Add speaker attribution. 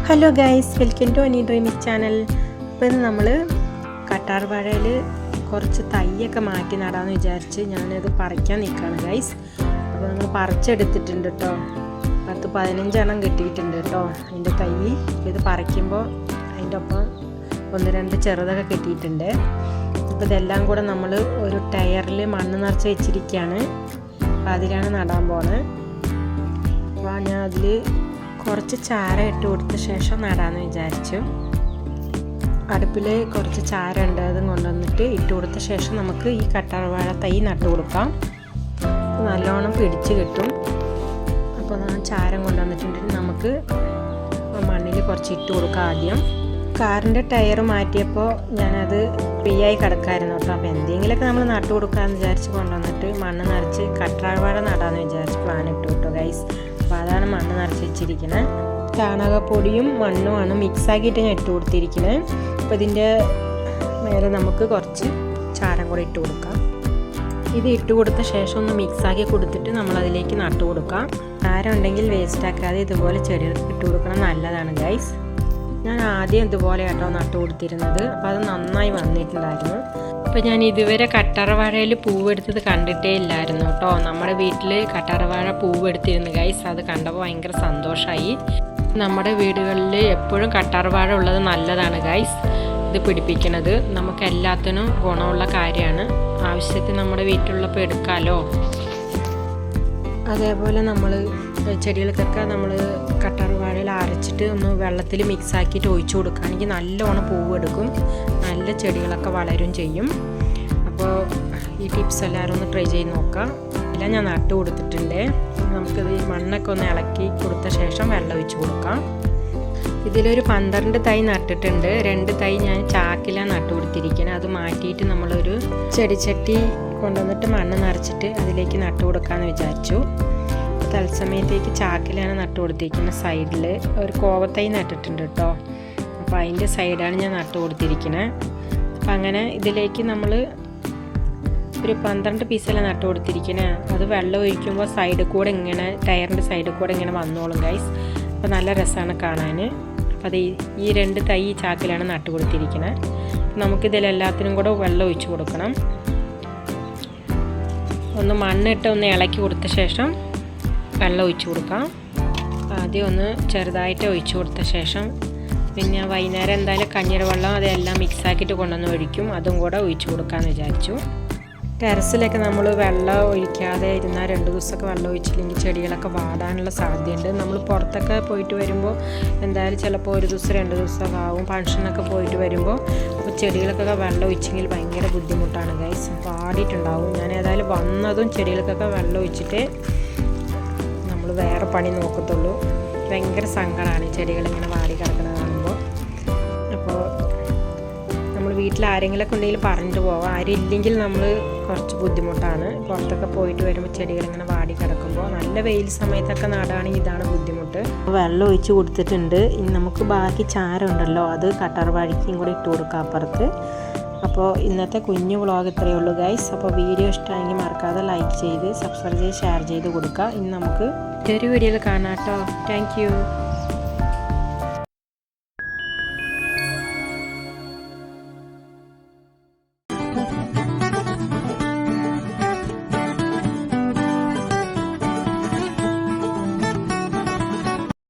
Speaker 1: Hello guys, welcome to Ani dreams channel. അപ്പോൾ ഇന്ന് നമ്മൾ കറ്റാർ വാഴയിൽ കുറച്ച് തൈയൊക്കെ മാറ്റി നടാമെന്ന് വിചാരിച്ച് ഞാനത് പറിക്കാൻ നിൽക്കുകയാണ് ഗൈസ്. അപ്പോൾ നമ്മൾ പറിച്ചെടുത്തിട്ടുണ്ട് കേട്ടോ. 10-15 കിട്ടിയിട്ടുണ്ട് കേട്ടോ അതിൻ്റെ തൈ. ഇത് പറിക്കുമ്പോൾ അതിൻ്റെ ഒപ്പം 1-2 ചെറുതൊക്കെ കിട്ടിയിട്ടുണ്ട്. അപ്പോൾ ഇതെല്ലാം കൂടെ നമ്മൾ ഒരു ടയറിൽ മണ്ണ് നിറച്ച് വെച്ചിരിക്കുകയാണ്. അപ്പോൾ അതിലാണ് നടാൻ പോകുന്നത്. അപ്പോൾ ഞാൻ അതിൽ കുറച്ച് ചാരം ഇട്ട് കൊടുത്ത ശേഷം നടാമെന്ന് വിചാരിച്ചു. അടുപ്പിൽ കുറച്ച് ചാരം ഉണ്ട്, അതും കൊണ്ടുവന്നിട്ട് ഇട്ട് കൊടുത്ത ശേഷം നമുക്ക് ഈ കറ്റാർ വാഴ തൈ നട്ടു കൊടുക്കാം. നല്ലോണം പിടിച്ച് കിട്ടും. അപ്പോൾ ഞാൻ ചാരം കൊണ്ടുവന്നിട്ടുണ്ടെങ്കിൽ നമുക്ക് മണ്ണിൽ കുറച്ച് ഇട്ട് കൊടുക്കാം. ആദ്യം കാറിൻ്റെ ടയർ മാറ്റിയപ്പോൾ ഞാനത് ഫ്രീ ആയി കിടക്കായിരുന്നു കേട്ടോ. അപ്പോൾ എന്തെങ്കിലുമൊക്കെ നമ്മൾ നട്ടു കൊടുക്കാമെന്ന് വിചാരിച്ച് കൊണ്ടുവന്നിട്ട് മണ്ണ് നിറച്ച് കറ്റാർ വാഴ നടാമെന്ന് വിചാരിച്ച് പ്ലാൻ ഇട്ടു കേട്ടോ ഗൈസ്. അപ്പോൾ അതാണ് മണ്ണ് നിറച്ച് വെച്ചിരിക്കുന്നത്. ചാണകപ്പൊടിയും മണ്ണുമാണ് മിക്സാക്കിയിട്ട് ഞാൻ ഇട്ട് കൊടുത്തിരിക്കുന്നത്. അപ്പോൾ ഇതിൻ്റെ മേലെ നമുക്ക് കുറച്ച് ചാരം കൂടെ ഇട്ട് കൊടുക്കാം. ഇത് ഇട്ട് കൊടുത്ത ശേഷം ഒന്ന് മിക്സാക്കി കൊടുത്തിട്ട് നമ്മളതിലേക്ക് നട്ടു കൊടുക്കാം. ചാരം ഉണ്ടെങ്കിൽ വേസ്റ്റ് ആക്കാതെ ഇതുപോലെ ചെടികൾക്ക് ഇട്ട് കൊടുക്കണം, നല്ലതാണ് ഗൈസ്. ഞാൻ ആദ്യം ഇതുപോലെ കേട്ടോ നട്ടു കൊടുത്തിരുന്നത്. അപ്പോൾ അത് നന്നായി വന്നിട്ടുണ്ടായിരുന്നു. അപ്പോൾ ഞാൻ ഇതുവരെ കറ്റാർ വാഴയിൽ പൂവെടുത്തത് കണ്ടിട്ടേ ഇല്ലായിരുന്നു കേട്ടോ. നമ്മുടെ വീട്ടിൽ കറ്റാർ വാഴ പൂവെടുത്തിരുന്നു ഗൈസ്. അത് കണ്ടപ്പോൾ ഭയങ്കര സന്തോഷമായി. നമ്മുടെ വീടുകളിൽ എപ്പോഴും കറ്റാർ വാഴ ഉള്ളത് നല്ലതാണ് ഗൈസ്. ഇത് പിടിപ്പിക്കുന്നത് നമുക്ക് എല്ലാത്തിനും ഗുണമുള്ള കാര്യമാണ്. ആവശ്യത്തിന് നമ്മുടെ വീട്ടിലുള്ളപ്പോൾ എടുക്കാമല്ലോ. അതേപോലെ നമ്മൾ ചെടികൾക്കൊക്കെ നമ്മൾ കറ്റാർ വാഴയിൽ അരച്ചിട്ട് ഒന്ന് വെള്ളത്തിൽ മിക്സാക്കിയിട്ട് ഒഴിച്ചു കൊടുക്കുകയാണെങ്കിൽ നല്ലോണം പൂവെടുക്കും, നല്ല ചെടികളൊക്കെ വളരും ചെയ്യും. അപ്പോൾ ഈ ടിപ്സ് എല്ലാവരും ഒന്ന് ട്രൈ ചെയ്ത് നോക്കാം. എല്ലാം ഞാൻ നട്ടു കൊടുത്തിട്ടുണ്ട്. നമുക്കിത് ഈ മണ്ണൊക്കെ ഒന്ന് ഇളക്കി കൊടുത്ത ശേഷം വെള്ളം ഒഴിച്ച് കൊടുക്കാം. ഇതിലൊരു 12 തൈ നട്ടിട്ടുണ്ട്. 2 തൈ ഞാൻ ചാക്കിലാണ് നട്ടു കൊടുത്തിരിക്കുന്നത്. അത് മാറ്റിയിട്ട് നമ്മളൊരു ചെടിച്ചട്ടി കൊണ്ടുവന്നിട്ട് മണ്ണ് നിറച്ചിട്ട് അതിലേക്ക് നട്ടു കൊടുക്കാമെന്ന് വിചാരിച്ചു. തത്സമയത്തേക്ക് ചാക്കിലാണ് നട്ടു കൊടുത്തിരിക്കുന്നത്. സൈഡിൽ ഒരു കോവത്തൈ നട്ടിട്ടുണ്ട് കേട്ടോ. അപ്പോൾ അതിൻ്റെ സൈഡാണ് ഞാൻ നട്ടു കൊടുത്തിരിക്കുന്നത്. അപ്പം അങ്ങനെ ഇതിലേക്ക് നമ്മൾ ഒരു 12 പീസെല്ലാം നട്ടു കൊടുത്തിരിക്കുന്നത്. അത് വെള്ളം ഒഴിക്കുമ്പോൾ സൈഡിൽ കൂടെ ഇങ്ങനെ ടയറിൻ്റെ സൈഡിൽ കൂടെ ഇങ്ങനെ വന്നോളും ഗൈസ്. അപ്പോൾ നല്ല രസമാണ് കാണാൻ. അപ്പോൾ അത് ഈ 2 തൈ ചാക്കിലാണ് നട്ടു കൊടുത്തിരിക്കുന്നത്. നമുക്കിതിലെല്ലാത്തിനും കൂടെ വെള്ളം ഒഴിച്ച് കൊടുക്കണം. ഒന്ന് മണ്ണിട്ട് ഒന്ന് ഇളക്കി കൊടുത്ത ശേഷം വെള്ളം ഒഴിച്ച് കൊടുക്കാം. ആദ്യം ഒന്ന് ചെറുതായിട്ട് ഒഴിച്ച് കൊടുത്ത ശേഷം പിന്നെ വൈകുന്നേരം എന്തായാലും കഞ്ഞിയുടെ വെള്ളം അതെല്ലാം മിക്സാക്കിയിട്ട് കൊണ്ടുവന്ന് ഒഴിക്കും. അതും കൂടെ ഒഴിച്ച് കൊടുക്കാമെന്ന് വിചാരിച്ചു. ടെറസിലൊക്കെ നമ്മൾ വെള്ളം ഒഴിക്കാതെ ഇരുന്നാൽ 2 ദിവസമൊക്കെ വെള്ളം ഒഴിച്ചില്ലെങ്കിൽ ചെടികളൊക്കെ വാടാനുള്ള സാധ്യതയുണ്ട്. നമ്മൾ പുറത്തൊക്കെ പോയിട്ട് വരുമ്പോൾ എന്തായാലും ചിലപ്പോൾ 1 ദിവസം 2 ദിവസമൊക്കെ ആവും. ഫംഗ്ഷനൊക്കെ പോയിട്ട് വരുമ്പോൾ അപ്പോൾ ചെടികൾക്കൊക്കെ വെള്ളം ഒഴിച്ചെങ്കിൽ ഭയങ്കര ബുദ്ധിമുട്ടാണ് ഗൈസ്. വാടിയിട്ടുണ്ടാവും. ഞാൻ ഏതായാലും വന്നതും ചെടികൾക്കൊക്കെ വെള്ളം ഒഴിച്ചിട്ട് നമ്മൾ വേറെ പണി നോക്കത്തുള്ളൂ. ഭയങ്കര സങ്കടമാണ് ചെടികളിങ്ങനെ വാടി കിടക്കുന്നത് കാണുമ്പോൾ. അപ്പോൾ നമ്മൾ വീട്ടിൽ ആരെങ്കിലുമൊക്കെ ഉണ്ടെങ്കിൽ പറഞ്ഞിട്ട് പോവാം. ആരും ഇല്ലെങ്കിൽ നമ്മൾ കുറച്ച് ബുദ്ധിമുട്ടാണ്. പുറത്തൊക്കെ പോയിട്ട് വരുമ്പോൾ ചെടികളിങ്ങനെ വാടി കിടക്കുമ്പോൾ നല്ല വെയിൽ സമയത്തൊക്കെ നടുകയാണെങ്കിൽ ഇതാണ് ബുദ്ധിമുട്ട്. വെള്ളം ഒഴിച്ച് കൊടുത്തിട്ടുണ്ട്. ഇനി നമുക്ക് ബാക്കി ചാരം ഉണ്ടല്ലോ, അത് കറ്റാർ വാഴയ്ക്കും കൂടി ഇട്ട് കൊടുക്കാം അപ്പുറത്ത്. അപ്പോൾ ഇന്നത്തെ കുഞ്ഞു വ്ളോഗ് ഇത്രയേ ഉള്ളൂ ഗൈസ്. അപ്പോൾ വീഡിയോ ഇഷ്ടമായെങ്കിൽ മറക്കാതെ ലൈക്ക് ചെയ്ത് സബ്സ്ക്രൈബ് ചെയ്ത് ഷെയർ ചെയ്ത് കൊടുക്കുക. ഇനി നമുക്ക് ഒരു വീഡിയോയിൽ കാണാം കേട്ടോ. Thank you.